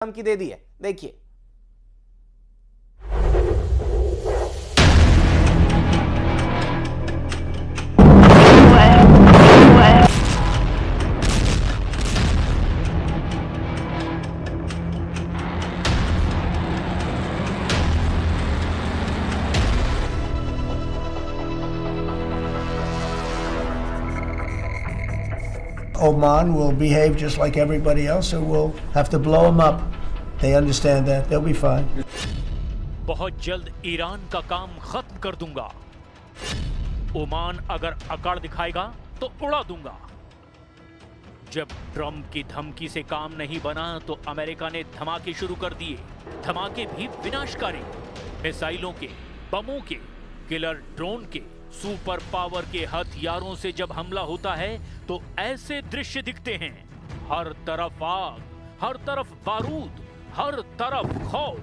धमकी दे दी है। देखिए, Oman will behave just like everybody else, so we'll have to blow them up. They understand that. They'll be fine. बहुत जल्द Iran का काम खत्म कर दूंगा। ओमान अगर अकड़ दिखाएगा तो उड़ा दूंगा। जब ट्रंप की धमकी से काम नहीं बना तो अमेरिका ने धमाके शुरू कर दिए। धमाके भी विनाशकारी, मिसाइलों के, बमों के, किलर ड्रोन के, सुपर पावर के हथियारों से जब हमला होता है तो ऐसे दृश्य दिखते हैं। हर तरफ आग, हर तरफ बारूद, हर तरफ खौफ।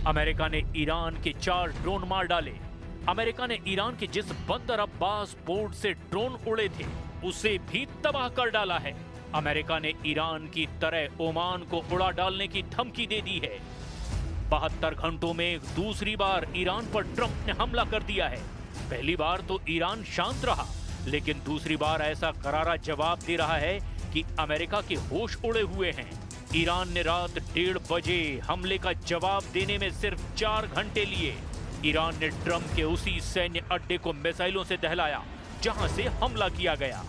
अमेरिका ने ईरान के 4 ड्रोन मार डाले। अमेरिका ने ईरान के जिस बंदर अब्बास पोर्ट से ड्रोन उड़े थे उसे भी तबाह कर डाला है। अमेरिका ने ईरान की तरह ओमान को उड़ा डालने की धमकी दे दी है। 72 घंटों में दूसरी बार ईरान पर ट्रंप ने हमला कर दिया है। पहली बार तो ईरान शांत रहा, लेकिन दूसरी बार ऐसा करारा जवाब दे रहा है कि अमेरिका के होश उड़े हुए हैं। ईरान ने रात 1:30 बजे हमले का जवाब देने में सिर्फ 4 घंटे लिए। ईरान ने ट्रंप के उसी सैन्य अड्डे को मिसाइलों से दहलाया जहां से हमला किया गया।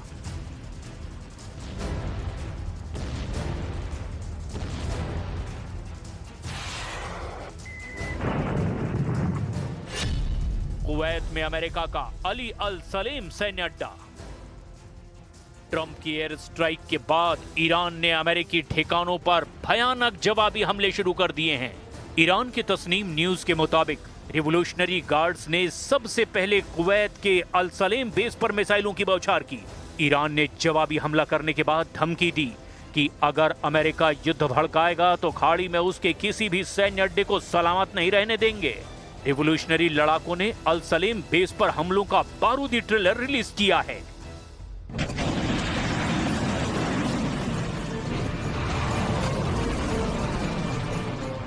कुवैत में अमेरिका का अली अल सलेम सैन्य अड्डा। ट्रंप की एयर स्ट्राइक के बाद ईरान ने अमेरिकी ठिकानों पर भयानक जवाबी हमले शुरू कर दिए हैं। ईरान के तस्नीम न्यूज के मुताबिक रिवोल्यूशनरी गार्ड्स ने सबसे पहले कुवैत के अल सलेम बेस पर मिसाइलों की बौछार की। ईरान ने जवाबी हमला करने के बाद धमकी दी कि अगर अमेरिका युद्ध भड़काएगा तो खाड़ी में उसके किसी भी सैन्य अड्डे को सलामत नहीं रहने देंगे। रिवोल्यूशनरी लड़ाकों ने अल सलेम बेस पर हमलों का बारूदी ट्रेलर रिलीज किया है।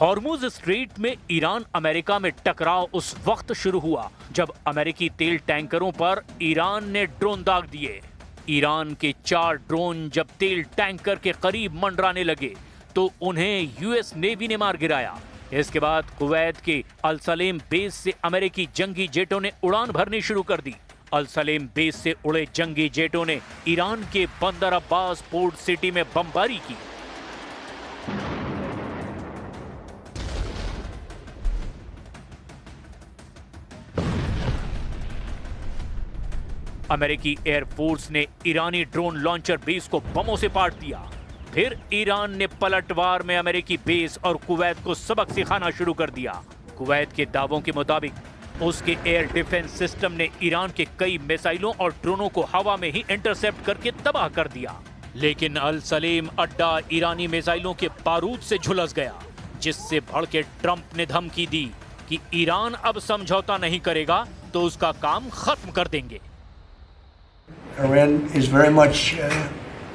हॉर्मुज स्ट्रेट में ईरान अमेरिका में टकराव उस वक्त शुरू हुआ जब अमेरिकी तेल टैंकरों पर ईरान ने ड्रोन दाग दिए। ईरान के 4 ड्रोन जब तेल टैंकर के करीब मंडराने लगे तो उन्हें यूएस नेवी ने मार गिराया। इसके बाद कुवैत के अल सलेम बेस से अमेरिकी जंगी जेटों ने उड़ान भरनी शुरू कर दी। अल सलेम बेस से उड़े जंगी जेटों ने ईरान के बंदर अब्बास पोर्ट सिटी में बमबारी की। अमेरिकी एयरफोर्स ने ईरानी ड्रोन लॉन्चर बेस को बमों से पाट दिया। फिर ईरान ने पलटवार में अमेरिकी बेस और कुवैत को सबक सिखाना शुरू कर दिया। कुवैत के दावों के मुताबिक उसके एयर डिफेंस सिस्टम ने ईरान के कई मिसाइलों और ड्रोनों को हवा में ही इंटरसेप्ट करके तबाह कर दिया। लेकिन अल सलेम अड्डा ईरानी मिसाइलों के बारूद से झुलस गया, जिससे भड़के ट्रंप ने धमकी दी कि ईरान अब समझौता नहीं करेगा तो उसका काम खत्म कर देंगे। Iran is very much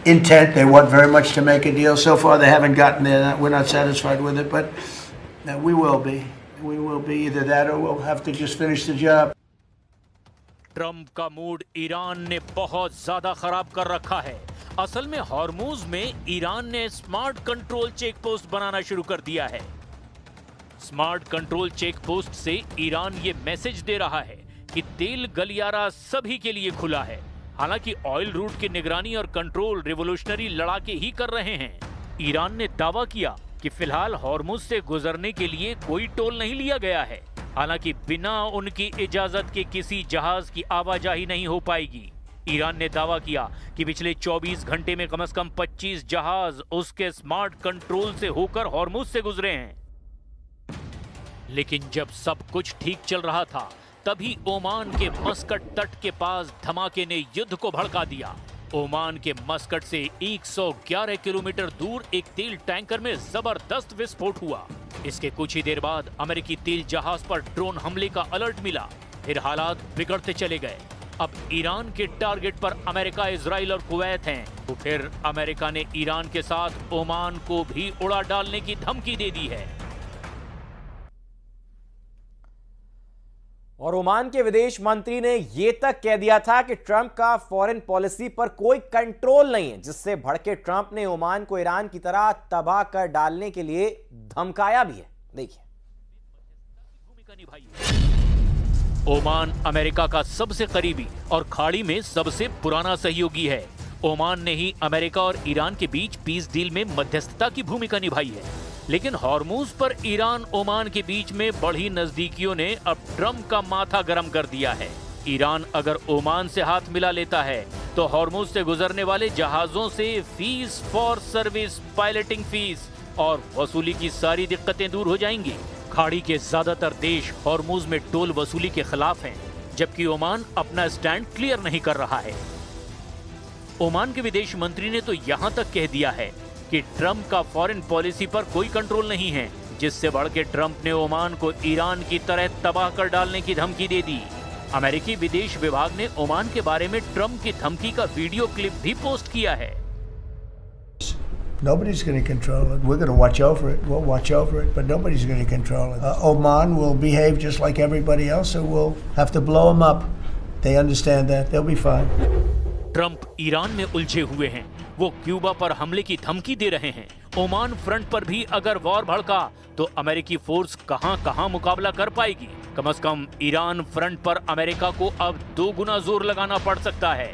intent. They want very much to make a deal. So far, they haven't gotten there. We're not satisfied with it, but we will be. We will be either that or we'll have to just finish the job. Trump का mood Iran ने बहुत ज्यादा खराब कर रखा है। असल में हॉर्मुज में ईरान ने स्मार्ट कंट्रोल चेक पोस्ट बनाना शुरू कर दिया है। स्मार्ट कंट्रोल चेक पोस्ट से ईरान ये मैसेज दे रहा है कि तेल गलियारा सभी के लिए खुला है। हालांकि ऑयल रूट की निगरानी और कंट्रोल रिवोल्यूशनरी लड़ाके ही कर रहे हैं। ईरान ने दावा किया कि फिलहाल हॉर्मुज से गुजरने के लिए कोई टोल नहीं लिया गया है। हालांकि बिना उनकी इजाजत के किसी जहाज की आवाजाही नहीं हो पाएगी। ईरान ने दावा किया कि पिछले 24 घंटे में कम से कम 25 जहाज उसके स्मार्ट कंट्रोल से होकर हॉर्मुज से गुजरे हैं। लेकिन जब सब कुछ ठीक चल रहा था तभी ओमान के मस्कट तट के पास धमाके ने युद्ध को भड़का दिया। ओमान के मस्कट से 111 किलोमीटर दूर एक तेल टैंकर में जबरदस्त विस्फोट हुआ। इसके कुछ ही देर बाद अमेरिकी तेल जहाज पर ड्रोन हमले का अलर्ट मिला। फिर हालात बिगड़ते चले गए। अब ईरान के टारगेट पर अमेरिका, इजराइल और कुवैत हैं। तो फिर अमेरिका ने ईरान के साथ ओमान को भी उड़ा डालने की धमकी दे दी है। और ओमान के विदेश मंत्री ने यह तक कह दिया था कि ट्रंप का फॉरेन पॉलिसी पर कोई कंट्रोल नहीं है, जिससे भड़के ट्रंप ने ओमान को ईरान की तरह तबाह कर डालने के लिए धमकाया भी है। देखिए, ओमान अमेरिका का सबसे करीबी और खाड़ी में सबसे पुराना सहयोगी है। ओमान ने ही अमेरिका और ईरान के बीच पीस डील में मध्यस्थता की भूमिका निभाई है। लेकिन हॉर्मूज पर ईरान ओमान के बीच में बढ़ी नजदीकियों ने अब ट्रंप का माथा गर्म कर दिया है। ईरान अगर ओमान से हाथ मिला लेता है तो हॉर्मूज से गुजरने वाले जहाजों से fees for service, piloting fees और वसूली की सारी दिक्कतें दूर हो जाएंगी। खाड़ी के ज्यादातर देश हॉर्मूज में टोल वसूली के खिलाफ हैं, जबकि ओमान अपना स्टैंड क्लियर नहीं कर रहा है। ओमान के विदेश मंत्री ने तो यहां तक कह दिया है कि ट्रंप का फॉरेन पॉलिसी पर कोई कंट्रोल नहीं है, जिससे बढ़ के ट्रंप ने ओमान को ईरान की तरह तबाह कर डालने की धमकी दे दी। अमेरिकी विदेश विभाग ने ओमान के बारे में ट्रंप की धमकी का वीडियो क्लिप भी पोस्ट किया है। Nobody's going to control it. We're going to watch over it. We'll watch over it, but nobody's going to control it. Oman will behave just like everybody else, so we'll have to blow them up. They understand that. They'll be fine. Trump Iran में उलझे हुए हैं। वो Cuba पर हमले की धमकी दे रहे हैं। ओमान फ्रंट पर भी अगर वॉर भड़का तो अमेरिकी फोर्स कहां-कहां मुकाबला कर पाएगी। कम से कम ईरान फ्रंट पर अमेरिका को अब 2 गुना जोर लगाना पड़ सकता है,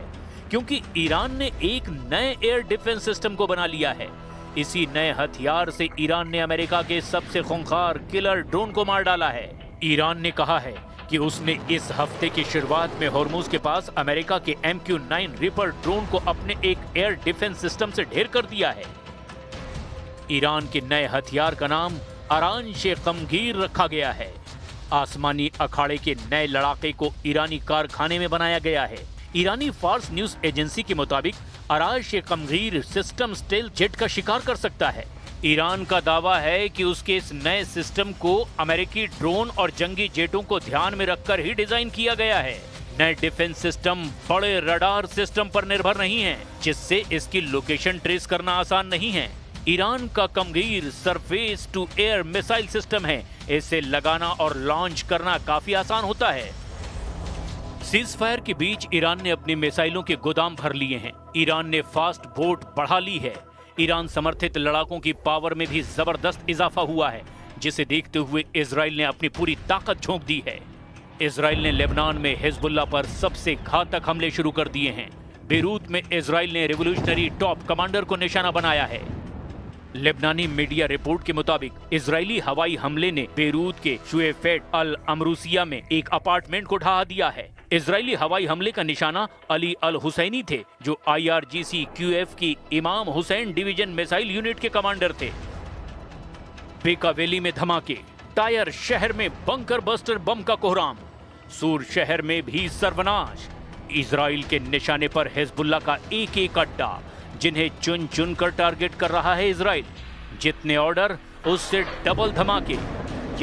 क्योंकि ईरान ने एक नए एयर डिफेंस सिस्टम को बना लिया है। इसी नए हथियार से ईरान ने अमेरिका के सबसे खूंखार किलर ड्रोन को मार डाला है। ईरान ने कहा है कि उसने इस हफ्ते की शुरुआत में हॉर्मूज के पास अमेरिका के MQ-9 रिपर ड्रोन को अपने एक एयर डिफेंस सिस्टम से ढेर कर दिया है। ईरान के नए हथियार का नाम अरान-ए-कमगीर रखा गया है। आसमानी अखाड़े के नए लड़ाके को ईरानी कारखाने में बनाया गया है। ईरानी फार्स न्यूज एजेंसी के मुताबिक अरान-ए-कमगीर सिस्टम स्टेल्थ जेट का शिकार कर सकता है। ईरान का दावा है कि उसके इस नए सिस्टम को अमेरिकी ड्रोन और जंगी जेटों को ध्यान में रखकर ही डिजाइन किया गया है। नए डिफेंस सिस्टम बड़े रडार सिस्टम पर निर्भर नहीं है, जिससे इसकी लोकेशन ट्रेस करना आसान नहीं है। ईरान का कमगीर surface to air missile system है। इसे लगाना और लॉन्च करना काफी आसान होता है। सीजफायर के बीच ईरान ने अपनी मिसाइलों के गोदाम भर लिए हैं। ईरान ने फास्ट बोट बढ़ा ली है। ईरान समर्थित लड़ाकों की पावर में भी जबरदस्त इजाफा हुआ है, जिसे देखते हुए इजराइल ने अपनी पूरी ताकत झोंक दी है। इजराइल ने लेबनान में हिजबुल्लाह पर सबसे घातक हमले शुरू कर दिए हैं। बेरूत में इजराइल ने रिवोल्यूशनरी टॉप कमांडर को निशाना बनाया है। लेबनानी मीडिया रिपोर्ट के मुताबिक इजरायली हवाई हमले ने बेरूत के शुएफेट अल अमरूसिया में एक अपार्टमेंट को ढहा दिया है। इजरायली हवाई हमले का निशाना अली अल हुसैनी थे, जो IRGC QF की इमाम हुसैन डिवीजन मिसाइल यूनिट के कमांडर थे। बेका वैली में धमाके, टायर शहर में बंकर बस्टर बम का कोहराम, सूर शहर में भी सर्वनाश। इजराइल के निशाने पर हिजबुल्लाह का एक अड्डा, जिन्हें चुन चुन कर टारगेट कर रहा है इजराइल। जितने ऑर्डर उससे डबल धमाके।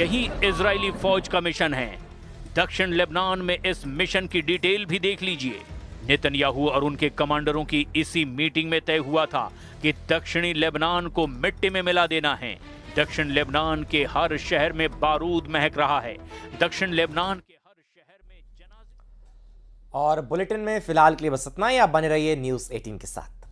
यही इजरायली फौज का मिशन है। दक्षिण लेबनान में इस मिशन की डिटेल भी देख लीजिए। नेतन्याहू और उनके कमांडरों की इसी मीटिंग में तय हुआ था कि दक्षिणी लेबनान को मिट्टी में मिला देना है। दक्षिण लेबनान के हर शहर में बारूद महक रहा है। दक्षिण लेबनान के हर शहर में जनाजे। और बुलेटिन में फिलहाल के लिए बस इतना ही। आप बने रहिए न्यूज़ 18 के साथ।